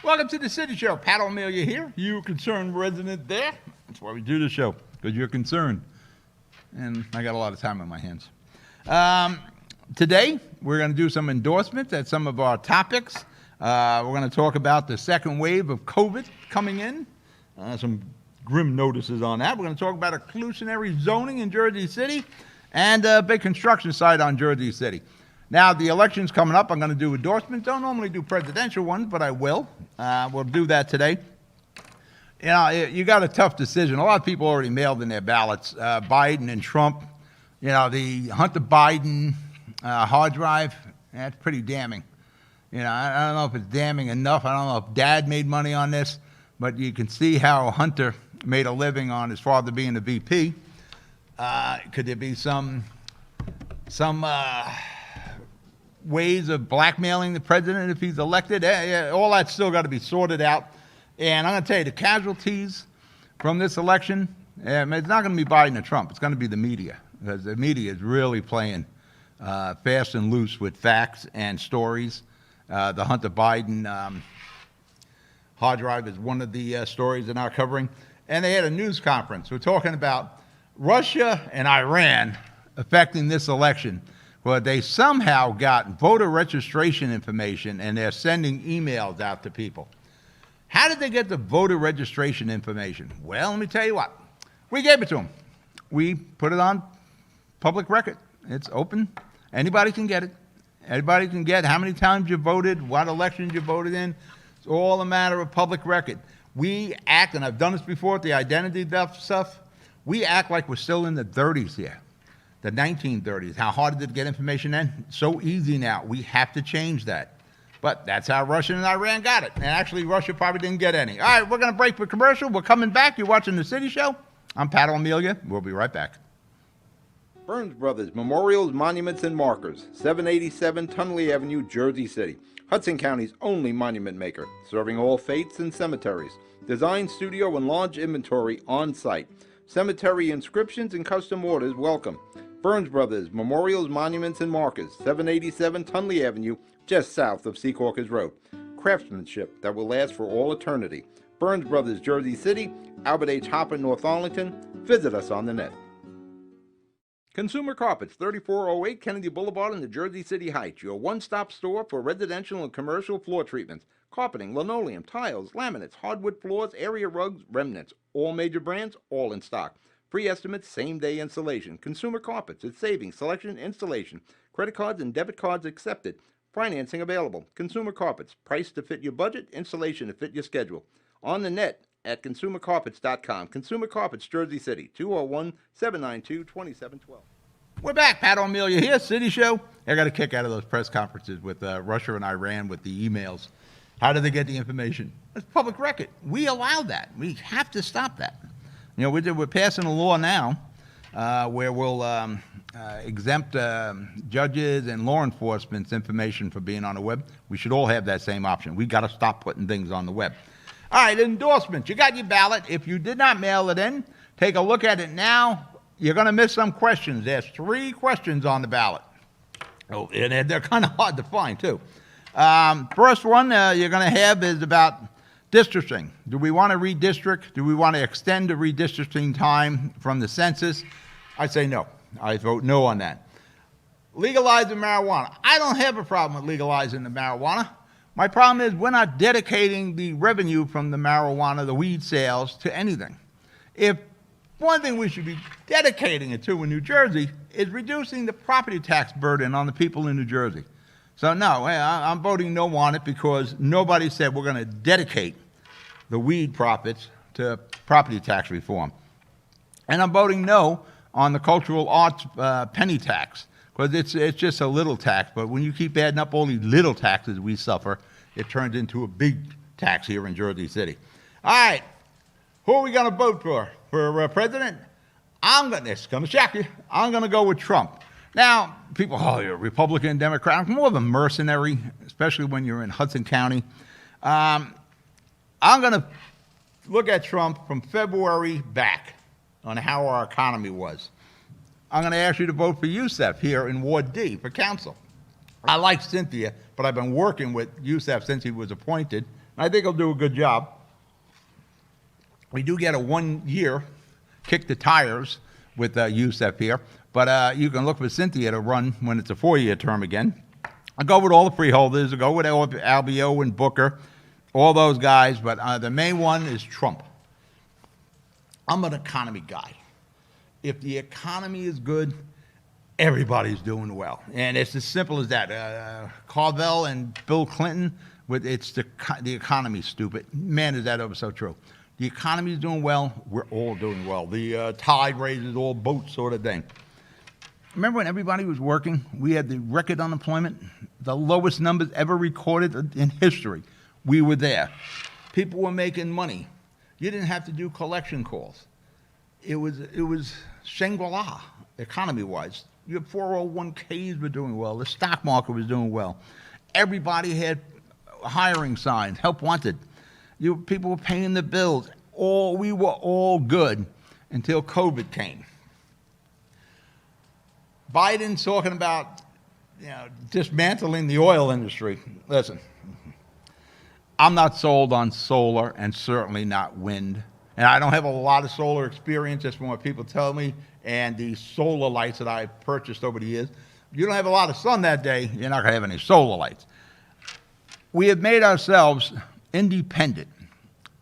Welcome to the City Show. Pat O'Melia here, you concerned resident there. That's why we do the show, because you're concerned. And I got a lot of time on my hands. Today, we're going to do some endorsements at some of our topics. We're going to talk about the second wave of COVID coming in. Some grim notices on that. We're going to talk about exclusionary zoning in Jersey City and a big construction site on Jersey City. Now, the election's coming up. I'm going to do endorsements. Don't normally do presidential ones, but I will. We'll do that today. You know, you got a tough decision. A lot of people already mailed in their ballots. Biden and Trump. You know, the Hunter Biden hard drive, that's pretty damning. You know, I don't know if it's damning enough. I don't know if Dad made money on this, but you can see how Hunter made a living on his father being a VP. Could there be some ways of blackmailing the president if he's elected? All that's still got to be sorted out. And I'm going to tell you, the casualties from this election, it's not going to be Biden or Trump. It's going to be the media, because the media is really playing fast and loose with facts and stories. The Hunter Biden hard drive is one of the stories they're now covering. And they had a news conference. We're talking about Russia and Iran affecting this election. Well, they somehow got voter registration information, and they're sending emails out to people. How did they get the voter registration information? Well, let me tell you what. We gave it to them. We put it on public record. It's open. Anybody can get it. Anybody can get how many times you voted, what elections you voted in. It's all a matter of public record. We act, and I've done this before with the identity theft stuff, we act like we're still in the 30s here, the 1930s. How hard did it get information then? So easy now. We have to change that. But that's how Russia and Iran got it. And actually, Russia probably didn't get any. All right, we're going to break for commercial. We're coming back. You're watching The City Show. I'm Pat O'Melia. We'll be right back. Burns Brothers Memorials, Monuments, and Markers, 787 Tunley Avenue, Jersey City. Hudson County's only monument maker, serving all faiths and cemeteries. Design, studio, and large inventory on site. Cemetery inscriptions and custom orders welcome. Burns Brothers Memorials, Monuments, and Markers, 787 Tunley Avenue, just south of Secaucus Road. Craftsmanship that will last for all eternity. Burns Brothers, Jersey City, Albert H. Hopper, North Arlington. Visit us on the net. Consumer Carpets, 3408 Kennedy Boulevard in the Jersey City Heights. Your one-stop store for residential and commercial floor treatments. Carpeting, linoleum, tiles, laminates, hardwood floors, area rugs, remnants. All major brands, all in stock. Free estimates, same-day installation. Consumer Carpets, it's savings, selection, installation. Credit cards and debit cards accepted. Financing available. Consumer Carpets, price to fit your budget, installation to fit your schedule. On the net at consumercarpets.com. Consumer Carpets, Jersey City, 201-792-2712. We're back. Pat O'Melia here, City Show. I got a kick out of those press conferences with Russia and Iran with the emails. How did they get the information? It's public record. We allow that. We have to stop that. You know, we're passing a law now where we'll exempt judges and law enforcement's information for being on the web. We should all have that same option. We got to stop putting things on the web. All right, endorsements. You got your ballot. If you did not mail it in, take a look at it now. You're going to miss some questions. There's 3 questions on the ballot. Oh, and they're kind of hard to find, too. First one you're going to have is about districting. Do we want to redistrict? Do we want to extend the redistricting time from the census? I say no. I vote no on that. Legalizing marijuana. I don't have a problem with legalizing the marijuana. My problem is we're not dedicating the revenue from the marijuana, the weed sales, to anything. If one thing we should be dedicating it to in New Jersey is reducing the property tax burden on the people in New Jersey. So no, I'm voting no on it because nobody said we're going to dedicate the weed profits to property tax reform. And I'm voting no on the cultural arts penny tax, because it's just a little tax. But when you keep adding up all these little taxes we suffer, it turns into a big tax here in Jersey City. All right, who are we going to vote for president? This is going to shock you. I'm going to go with Trump. Now, people, oh, you're a Republican, Democrat. I'm more of a mercenary, especially when you're in Hudson County. I'm going to look at Trump from February back on how our economy was. I'm going to ask you to vote for Youssef here in Ward D for council. I like Cynthia, but I've been working with Youssef since he was appointed. I think he'll do a good job. We do get a 1 year kick the tires with Youssef here, but you can look for Cynthia to run when it's a 4-year term again. I'll go with all the freeholders. I'll go with Albio and Booker, all those guys, but the main one is Trump. I'm an economy guy. If the economy is good, everybody's doing well. And it's as simple as that. Carvel and Bill Clinton, it's the economy's stupid. Man, is that ever so true. The economy's doing well, we're all doing well. The tide raises all boats sort of thing. Remember when everybody was working? We had the record unemployment, the lowest numbers ever recorded in history. We were there. People were making money. You didn't have to do collection calls. It was Shangri-La, economy-wise. Your 401ks were doing well. The stock market was doing well. Everybody had hiring signs, help wanted. People were paying the bills. We were all good until COVID came. Biden's talking about, dismantling the oil industry. Listen, I'm not sold on solar and certainly not wind. And I don't have a lot of solar experience, just from what people tell me, and the solar lights that I've purchased over the years. If you don't have a lot of sun that day, you're not going to have any solar lights. We have made ourselves independent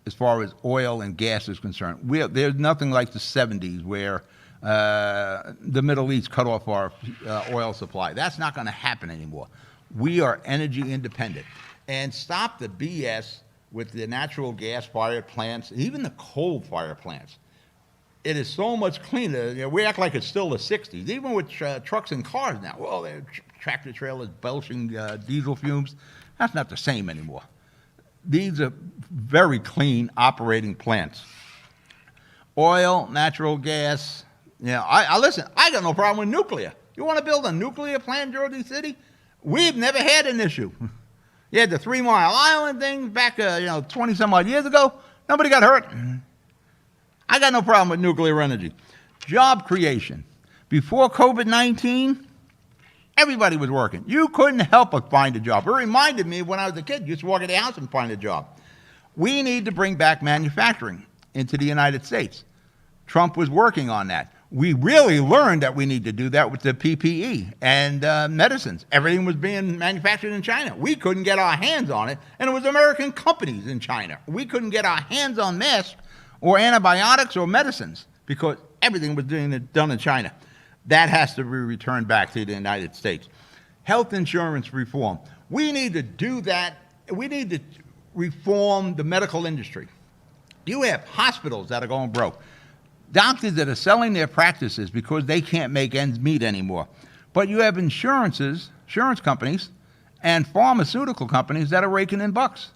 as far as oil and gas is concerned. There's nothing like the 70s where the Middle East cut off our oil supply. That's not going to happen anymore. We are energy independent. And stop the BS with the natural gas-fired plants, even the coal-fired plants. It is so much cleaner. We act like it's still the 60s, even with trucks and cars now. Well, they're tractor trailers belching diesel fumes. That's not the same anymore. These are very clean operating plants. Oil, natural gas. Listen, I got no problem with nuclear. You want to build a nuclear plant in Jersey City? We've never had an issue. You had the 3 Mile Island thing back, 20 some odd years ago. Nobody got hurt. I got no problem with nuclear energy. Job creation. Before COVID-19, everybody was working. You couldn't help but find a job. It reminded me when I was a kid, you used to walk in the house and find a job. We need to bring back manufacturing into the United States. Trump was working on that. We really learned that we need to do that with the PPE and medicines. Everything was being manufactured in China. We couldn't get our hands on it, and it was American companies in China. We couldn't get our hands on masks or antibiotics or medicines because everything was done in China. That has to be returned back to the United States. Health insurance reform. We need to do that. We need to reform the medical industry. You have hospitals that are going broke. Doctors that are selling their practices because they can't make ends meet anymore. But you have insurance companies and pharmaceutical companies that are raking in bucks.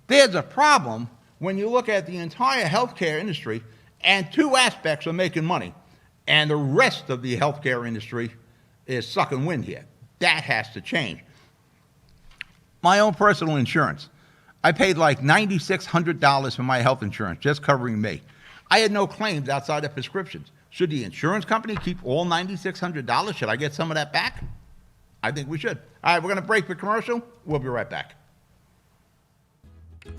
There's a problem when you look at the entire healthcare industry and 2 aspects are making money and the rest of the healthcare industry is sucking wind here. That has to change. My own personal insurance. I paid like $9,600 for my health insurance, just covering me. I had no claims outside of prescriptions. Should the insurance company keep all $9,600? Should I get some of that back? I think we should. All right, we're going to break for commercial. We'll be right back.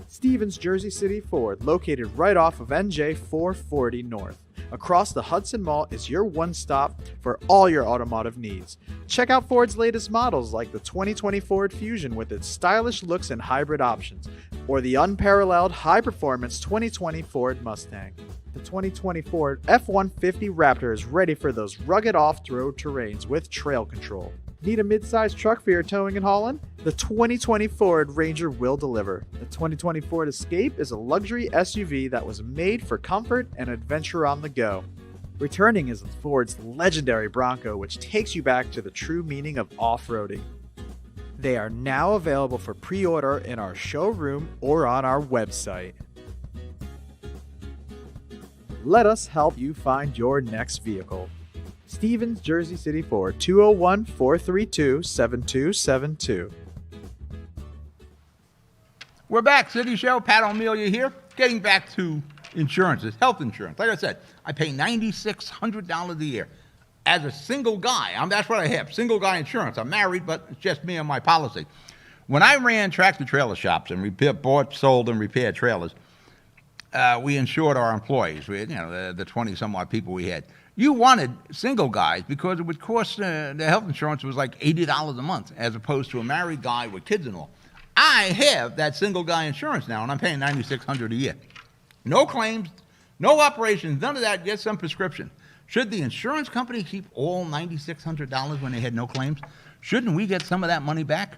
Stevens Jersey City Ford, located right off of NJ 440 North. Across the Hudson Mall is your one stop for all your automotive needs. Check out Ford's latest models like the 2020 Ford Fusion with its stylish looks and hybrid options, or the unparalleled high-performance 2020 Ford Mustang. The 2020 Ford F-150 Raptor is ready for those rugged off-road terrains with trail control. Need a mid-sized truck for your towing and hauling? The 2020 Ford Ranger will deliver. The 2020 Ford Escape is a luxury SUV that was made for comfort and adventure on the go. Returning is Ford's legendary Bronco, which takes you back to the true meaning of off-roading. They are now available for pre-order in our showroom or on our website. Let us help you find your next vehicle. Stevens Jersey City Ford, 201-432-7272. We're back, City Show. Pat O'Melia here. Getting back to insurances, health insurance. Like I said, I pay $9,600 a year. As a single guy, that's what I have, single guy insurance. I'm married, but it's just me and my policy. When I ran tractor trailer shops and bought, sold, and repaired trailers, we insured our employees. We had, the 20-some-odd people we had. You wanted single guys because it would cost, the health insurance was like $80 a month as opposed to a married guy with kids and all. I have that single guy insurance now, and I'm paying $9,600 a year. No claims, no operations, none of that, get some prescription. Should the insurance company keep all $9,600 when they had no claims? Shouldn't we get some of that money back?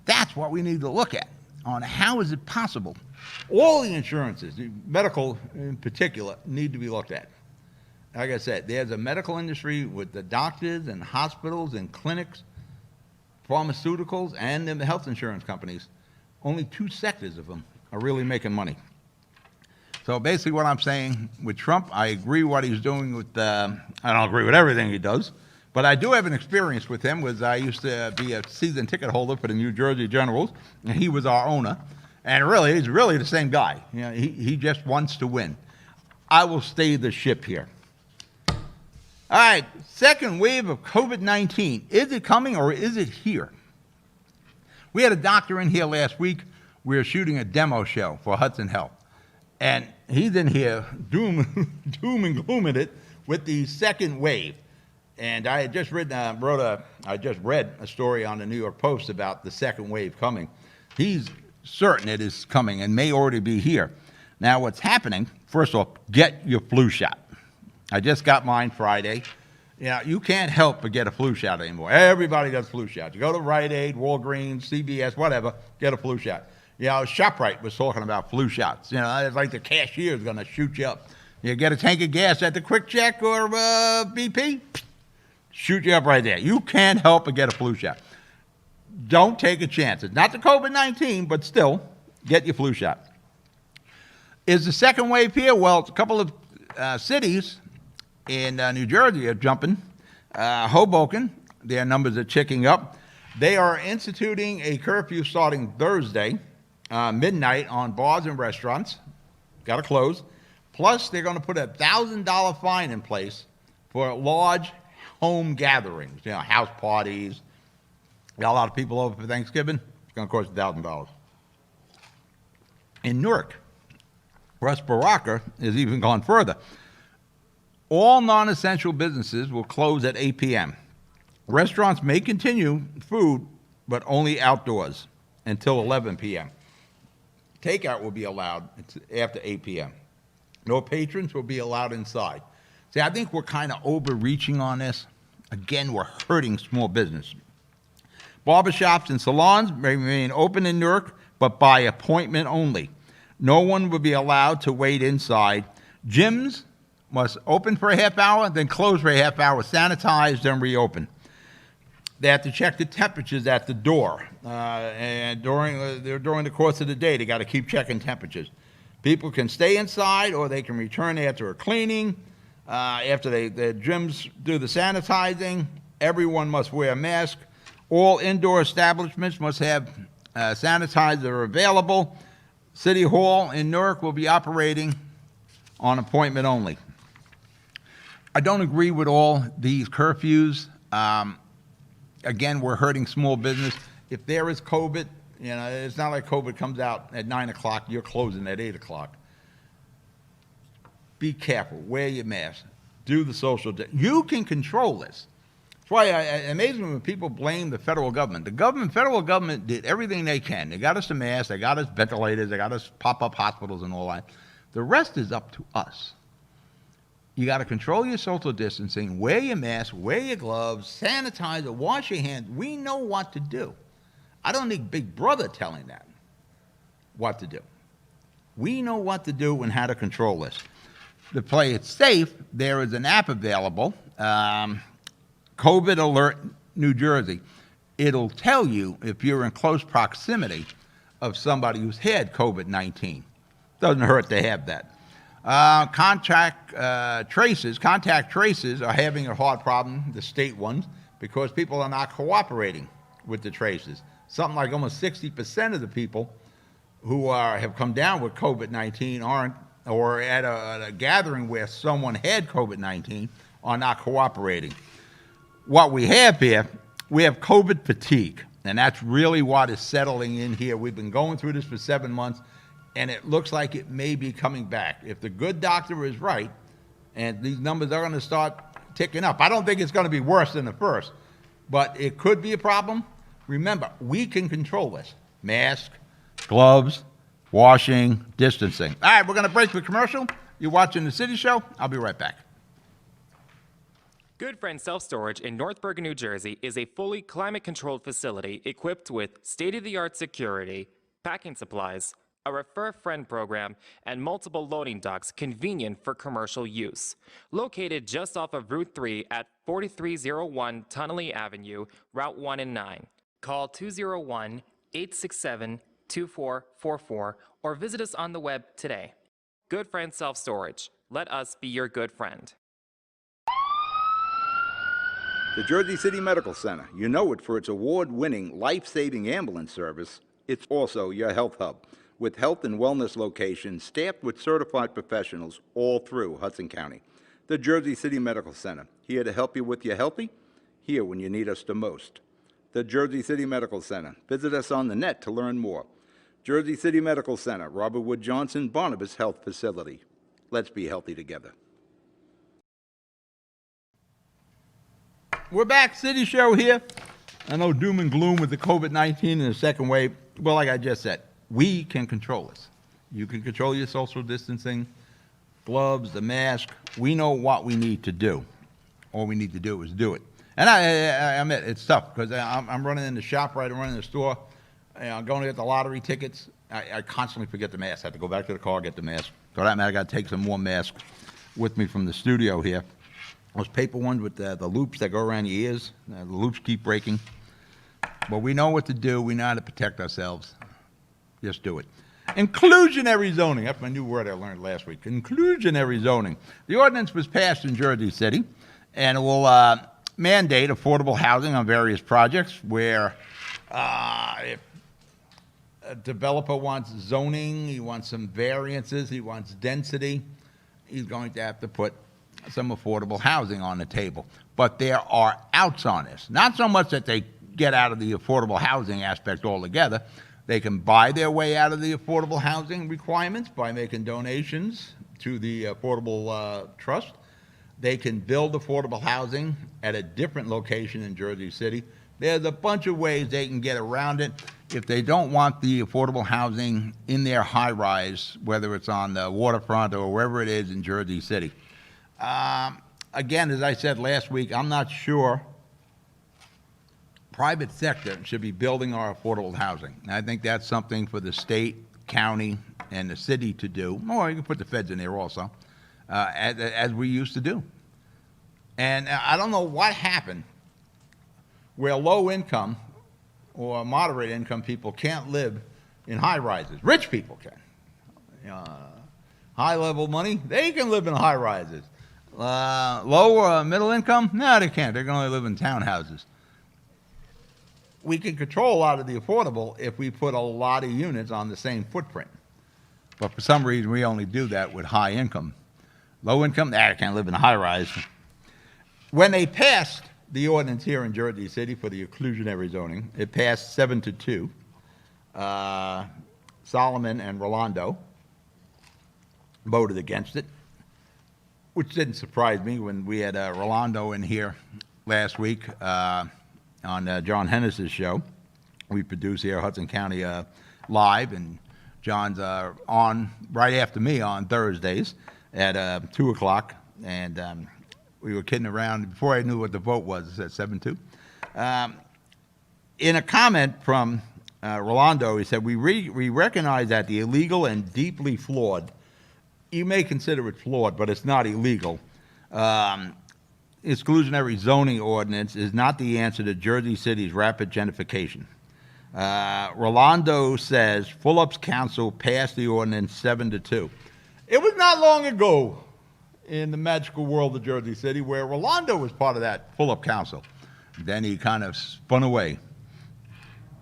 That's what we need to look at, on how is it possible. All the insurances, medical in particular, need to be looked at. Like I said, there's a medical industry with the doctors and hospitals and clinics, pharmaceuticals, and the health insurance companies. Only 2 sectors of them are really making money. So basically what I'm saying with Trump, I agree what he's doing with, I don't agree with everything he does, but I do have an experience with him, was I used to be a season ticket holder for the New Jersey Generals, and he was our owner. And really, he's really the same guy. He just wants to win. I will stay the ship here. All right, second wave of COVID-19. Is it coming or is it here? We had a doctor in here last week. We were shooting a demo show for Hudson Health. And he's in here doom and glooming it with the second wave. And I had just read a story on the New York Post about the second wave coming. He's certain it is coming and may already be here. Now what's happening, first of all, get your flu shot. I just got mine Friday. You can't help but get a flu shot anymore. Everybody does flu shots. You go to Rite Aid, Walgreens, CVS, whatever, get a flu shot. ShopRite was talking about flu shots. It's like the cashier is going to shoot you up. You get a tank of gas at the Quick Check or BP, shoot you up right there. You can't help but get a flu shot. Don't take a chance. It's not the COVID-19, but still, get your flu shot. Is the second wave here? Well, a couple of cities in New Jersey are jumping. Hoboken, their numbers are ticking up. They are instituting a curfew starting Thursday, midnight, on bars and restaurants. Got to close. Plus, they're going to put a $1,000 fine in place for large home gatherings, house parties. Got a lot of people over for Thanksgiving. It's going to cost $1,000. In Newark, Russ Baraka has even gone further. All non-essential businesses will close at 8 p.m. Restaurants may continue food, but only outdoors until 11 p.m. Takeout will be allowed after 8 p.m. No patrons will be allowed inside. See, I think we're kind of overreaching on this. Again, we're hurting small business. Barbershops and salons may remain open in Newark, but by appointment only. No one will be allowed to wait inside. Gyms must open for a half hour, then close for a half hour, sanitize, then reopen. They have to check the temperatures at the door. And during the course of the day, they got to keep checking temperatures. People can stay inside or they can return after a cleaning. After the gyms do the sanitizing, everyone must wear a mask. All indoor establishments must have sanitizer available. City Hall in Newark will be operating on appointment only. I don't agree with all these curfews. Again, we're hurting small business. If there is COVID, it's not like COVID comes out at 9 o'clock, you're closing at 8 o'clock. Be careful, wear your mask, do the social distance. You can control this. That's why it amazes me when people blame the federal government. The federal government did everything they can. They got us the masks, they got us ventilators, they got us pop-up hospitals and all that. The rest is up to us. You got to control your social distancing, wear your mask, wear your gloves, sanitize it, wash your hands. We know what to do. I don't need Big Brother telling that what to do. We know what to do and how to control this. To play it safe, there is an app available, COVID Alert New Jersey. It'll tell you if you're in close proximity of somebody who's had COVID-19. Doesn't hurt to have that. Contact traces are having a hard problem, the state ones, because people are not cooperating with the traces. Something like almost 60% of the people who have come down with COVID-19 aren't, or at a gathering where someone had COVID-19, are not cooperating. What we have here, we have COVID fatigue. And that's really what is settling in here. We've been going through this for 7 months, and it looks like it may be coming back. If the good doctor is right, and these numbers are going to start ticking up, I don't think it's going to be worse than the first, but it could be a problem. Remember, we can control this. Mask, gloves, washing, distancing. All right, we're going to break the commercial. You're watching The City Show. I'll be right back. Good Friend Self Storage in North Bergen, New Jersey is a fully climate-controlled facility equipped with state-of-the-art security, packing supplies, a Refer a Friend program, and multiple loading docks convenient for commercial use. Located just off of Route 3 at 4301 Tunnelly Avenue, Route 1 and 9. Call 201-867-2444 or visit us on the web today. Good Friend Self Storage. Let us be your good friend. The Jersey City Medical Center. You know it for its award-winning, life-saving ambulance service. It's also your health hub, with health and wellness locations staffed with certified professionals all through Hudson County. The Jersey City Medical Center, here to help you with your healthy, here when you need us the most. The Jersey City Medical Center. Visit us on the net to learn more. Jersey City Medical Center, Robert Wood Johnson, Barnabas Health Facility. Let's be healthy together. We're back, City Show here. I know doom and gloom with the COVID-19 and the second wave. Well, like I just said, we can control this. You can control your social distancing, gloves, the mask. We know what we need to do. All we need to do is do it. And I admit, it's tough because I'm running in the shop, right? I'm running in the store. I'm going to get the lottery tickets. I constantly forget the mask. I have to go back to the car, get the mask. For that matter, I got to take some more masks with me from the studio here. Those paper ones with the loops that go around your ears, the loops keep breaking. But we know what to do. We know how to protect ourselves. Just do it. Inclusionary zoning. That's my new word I learned last week. Inclusionary zoning. The ordinance was passed in Jersey City, and it will mandate affordable housing on various projects where if a developer wants zoning, he wants some variances, he wants density, he's going to have to put some affordable housing on the table. But there are outs on this. Not so much that they get out of the affordable housing aspect altogether. They can buy their way out of the affordable housing requirements by making donations to the Affordable Trust. They can build affordable housing at a different location in Jersey City. There's a bunch of ways they can get around it if they don't want the affordable housing in their high-rise, whether it's on the waterfront or wherever it is in Jersey City. Again, as I said last week, I'm not sure private sector should be building our affordable housing. And I think that's something for the state, county, and the city to do. Or you can put the feds in there also, as we used to do. And I don't know what happened where low income or moderate income people can't live in high rises. Rich people can. High level money, they can live in high rises. Low or middle income, no, they can't. They can only live in townhouses. We can control a lot of the affordable if we put a lot of units on the same footprint. But for some reason, we only do that with high income. Low income, they can't live in a high rise. When they passed the ordinance here in Jersey City for the inclusionary zoning, it passed 7-2. Solomon and Rolando voted against it, which didn't surprise me when we had Rolando in here last week on John Hennis's show. We produce here Hudson County Live, and John's on right after me on Thursdays at 2 o'clock, and we were kidding around. Before I knew what the vote was, it said 7-2. In a comment from Rolando, he said, we recognize that the illegal and deeply flawed, you may consider it flawed, but it's not illegal, exclusionary zoning ordinance is not the answer to Jersey City's rapid gentrification. Rolando says Fulop's council passed the ordinance 7-2. It was not long ago in the magical world of Jersey City where Rolando was part of that Fulop council. Then he kind of spun away.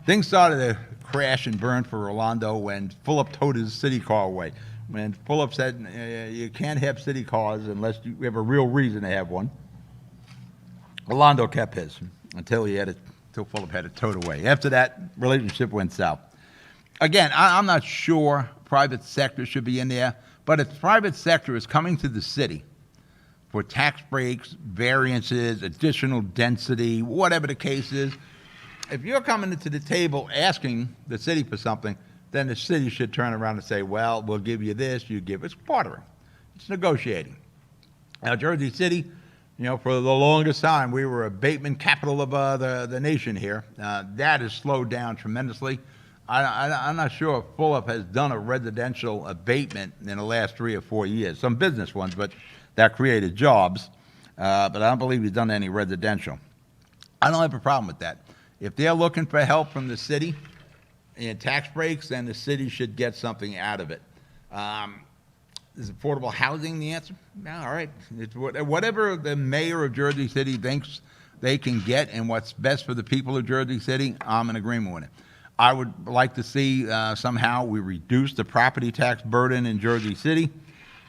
Things started to crash and burn for Rolando when Fulop towed his city car away. When Fulop said you can't have city cars unless you have a real reason to have one, Rolando kept his until he had to till Fulop had it towed away. After that, relationship went south. Again, I'm not sure private sector should be in there, but if private sector is coming to the city for tax breaks, variances, additional density, whatever the case is, if you're coming to the table asking the city for something, then the city should turn around and say, well, we'll give you this, you give us bartering. It's negotiating. Now, Jersey City, for the longest time, we were abatement capital of the nation here. That has slowed down tremendously. I'm not sure if Fulop has done a residential abatement in the last 3 or 4 years. Some business ones, but that created jobs. But I don't believe he's done any residential. I don't have a problem with that. If they're looking for help from the city in tax breaks, then the city should get something out of it. Is affordable housing the answer? No, all right. It's whatever the mayor of Jersey City thinks they can get and what's best for the people of Jersey City, I'm in agreement with it. I would like to see somehow we reduce the property tax burden in Jersey City.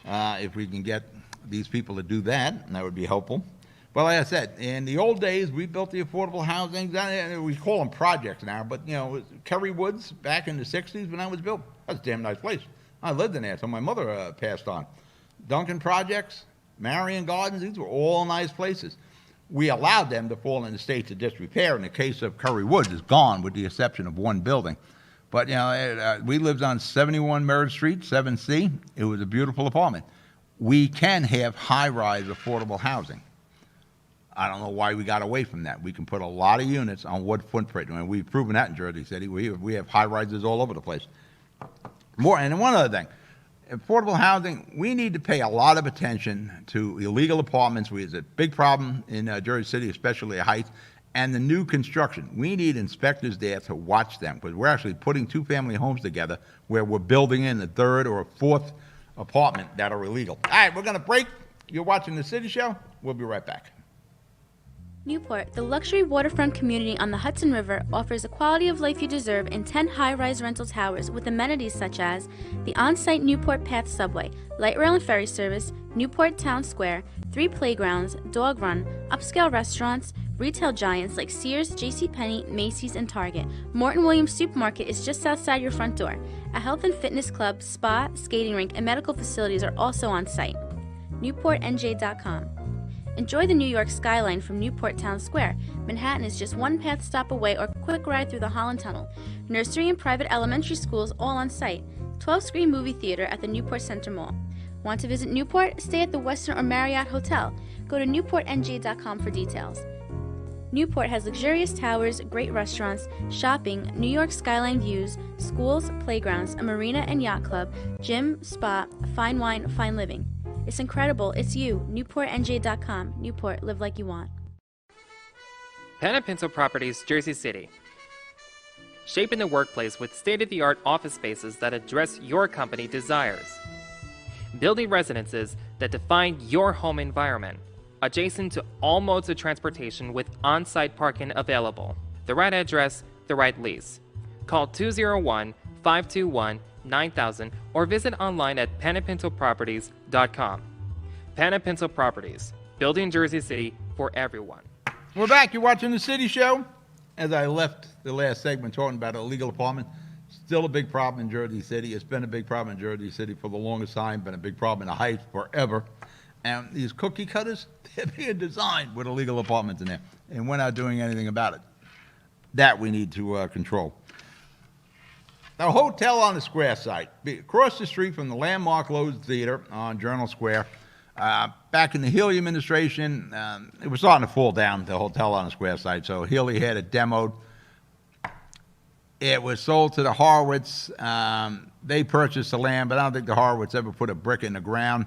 If we can get these people to do that, that would be helpful. But like I said, in the old days, we built the affordable housing. We call them projects now, but Kerry Woods back in the 60s when I was built, that's a damn nice place. I lived in there until my mother passed on. Duncan Projects, Marion Gardens, these were all nice places. We allowed them to fall in the states of disrepair. In the case of Curry Woods, it's gone with the exception of one building. But, we lived on 71 Merritt Street, 7C. It was a beautiful apartment. We can have high-rise affordable housing. I don't know why we got away from that. We can put a lot of units on wood footprint, and we've proven that in Jersey City. We have high-rises all over the place. And one other thing. Affordable housing, we need to pay a lot of attention to illegal apartments. It's a big problem in Jersey City, especially at Heights, and the new construction. We need inspectors there to watch them because we're actually putting 2-family homes together where we're building in a 3rd or a 4th apartment that are illegal. All right, we're going to break. You're watching The City Show. We'll be right back. Newport, the luxury waterfront community on the Hudson River, offers the quality of life you deserve in 10 high-rise rental towers with amenities such as the on-site Newport Path subway, light rail and ferry service, Newport Town Square, 3 playgrounds, dog run, upscale restaurants, retail giants like Sears, JCPenney, Macy's, and Target. Morton Williams Supermarket is just outside your front door. A health and fitness club, spa, skating rink, and medical facilities are also on site. NewportNJ.com. Enjoy the New York skyline from Newport Town Square. Manhattan is just 1 path stop away or quick ride through the Holland Tunnel. Nursery and private elementary schools all on site. 12-screen movie theater at the Newport Center Mall. Want to visit Newport? Stay at the Westin or Marriott Hotel. Go to NewportNJ.com for details. Newport has luxurious towers, great restaurants, shopping, New York skyline views, schools, playgrounds, a marina and yacht club, gym, spa, fine wine, fine living. It's incredible. It's you. NewportNJ.com. Newport. Live like you want. Pan & Pinto Properties, Jersey City. Shaping the workplace with state-of-the-art office spaces that address your company desires. Building residences that define your home environment. Adjacent to all modes of transportation with on-site parking available. The right address, the right lease. Call 201-521-9000 or visit online at panandpintoproperties.com. Pan & Pinto Properties, building Jersey City for everyone. We're back. You're watching The City Show. As I left the last segment talking about illegal apartment, still a big problem in Jersey City. It's been a big problem in Jersey City for the longest time, been a big problem in the Heights forever. And these cookie cutters, they're being designed with illegal apartments in there, and we're not doing anything about it. That we need to control. A hotel on the Square site, across the street from the landmark Lowe's Theater on Journal Square. Back in the Healy administration, it was starting to fall down, the hotel on the Square site, so Healy had it demoed. It was sold to the Horowitz. They purchased the land, but I don't think the Horowitz ever put a brick in the ground.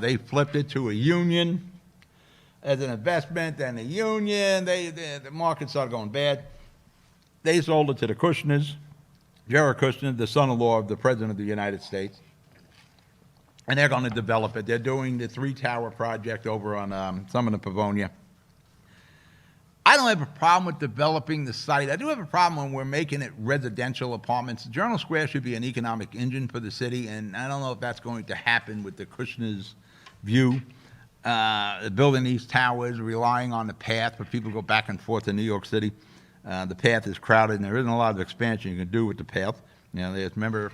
They flipped it to a union as an investment, and the union, the market started going bad. They sold it to the Kushners. Jared Kushner, the son-in-law of the President of the United States. And they're going to develop it. They're doing the 3-tower project over on Summit of Pavonia. I don't have a problem with developing the site. I do have a problem when we're making it residential apartments. Journal Square should be an economic engine for the city, and I don't know if that's going to happen with the Kushners' view. Building these towers, relying on the path for people to go back and forth to New York City. The path is crowded, and there isn't a lot of expansion you can do with the path. You know, remember,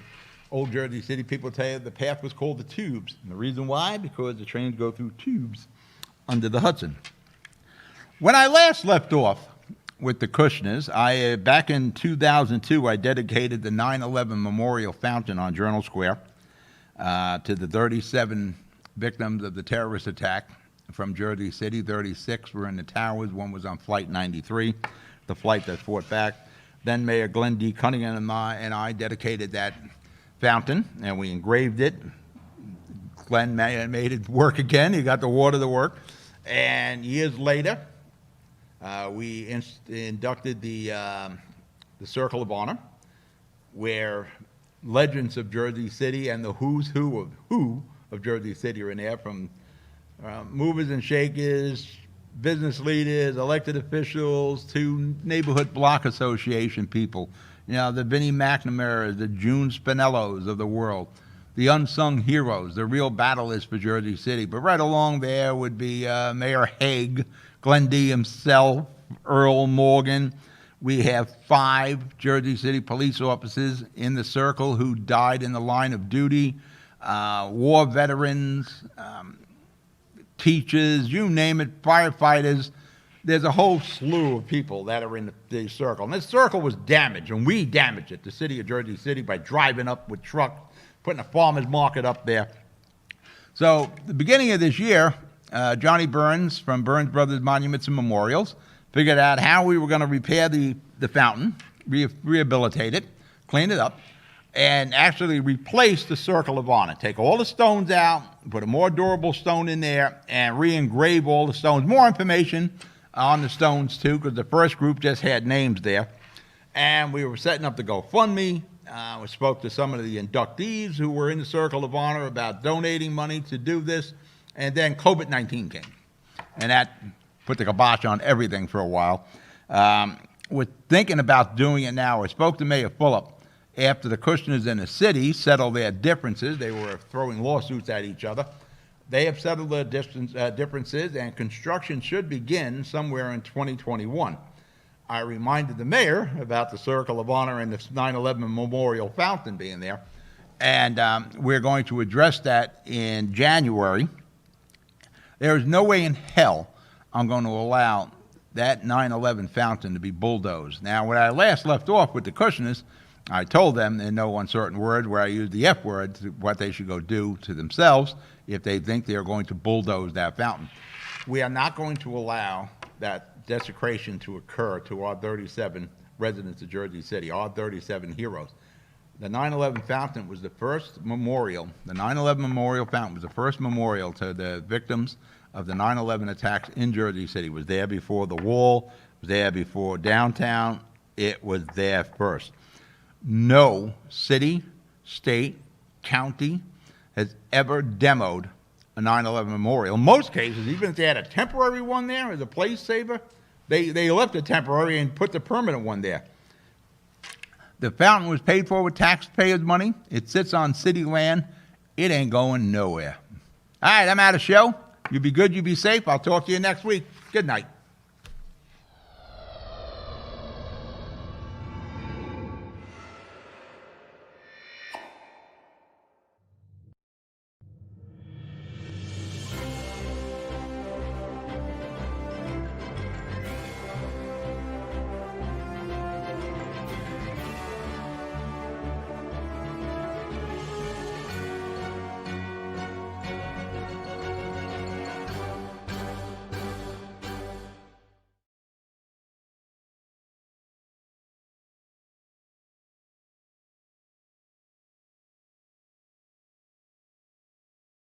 old Jersey City people tell you the path was called the Tubes. And the reason why? Because the trains go through tubes under the Hudson. When I last left off with the Kushners, back in 2002, I dedicated the 9/11 Memorial Fountain on Journal Square to the 37 victims of the terrorist attack from Jersey City. 36 were in the towers. One was on Flight 93, the flight that fought back. Then Mayor Glenn D. Cunningham and I dedicated that fountain, and we engraved it. Glenn made it work again. He got the water to work. And years later, we inducted the Circle of Honor, where legends of Jersey City and the who's who of Jersey City are in there, from movers and shakers, business leaders, elected officials, to neighborhood block association people. You know, the Vinnie McNamara's, the June Spinellos of the world, the unsung heroes, the real battlers for Jersey City. But right along there would be Mayor Haig, Glenn D. himself, Earl Morgan. We have 5 Jersey City police officers in the circle who died in the line of duty, war veterans, teachers, you name it, firefighters. There's a whole slew of people that are in the circle. And this circle was damaged, and we damaged it, the city of Jersey City, by driving up with trucks, putting a farmer's market up there. So the beginning of this year, Johnny Burns from Burns Brothers Monuments and Memorials figured out how we were going to repair the fountain, rehabilitate it, clean it up, and actually replace the Circle of Honor. Take all the stones out, put a more durable stone in there, and re-engrave all the stones. More information on the stones, too, because the first group just had names there. And we were setting up the GoFundMe. We spoke to some of the inductees who were in the Circle of Honor about donating money to do this. And then COVID-19 came. And that put the kibosh on everything for a while. We're thinking about doing it now. I spoke to Mayor Fulop after the Kushners in the city settled their differences. They were throwing lawsuits at each other. They have settled their differences, and construction should begin somewhere in 2021. I reminded the mayor about the Circle of Honor and the 9/11 Memorial Fountain being there, and we're going to address that in January. There is no way in hell I'm going to allow that 9/11 fountain to be bulldozed. Now, when I last left off with the Kushners, I told them in no uncertain words, where I used the F word, what they should go do to themselves if they think they're going to bulldoze that fountain. We are not going to allow that desecration to occur to our 37 residents of Jersey City, our 37 heroes. The 9/11 fountain was the first memorial. The 9/11 Memorial Fountain was the first memorial to the victims of the 9/11 attacks in Jersey City. It was there before the wall, it was there before downtown. It was there first. No city, state, county has ever demoed a 9/11 memorial. In most cases, even if they had a temporary one there as a place saver, they left the temporary and put the permanent one there. The fountain was paid for with taxpayers' money. It sits on city land. It ain't going nowhere. All right, I'm out of show. You be good, you be safe. I'll talk to you next week. Good night.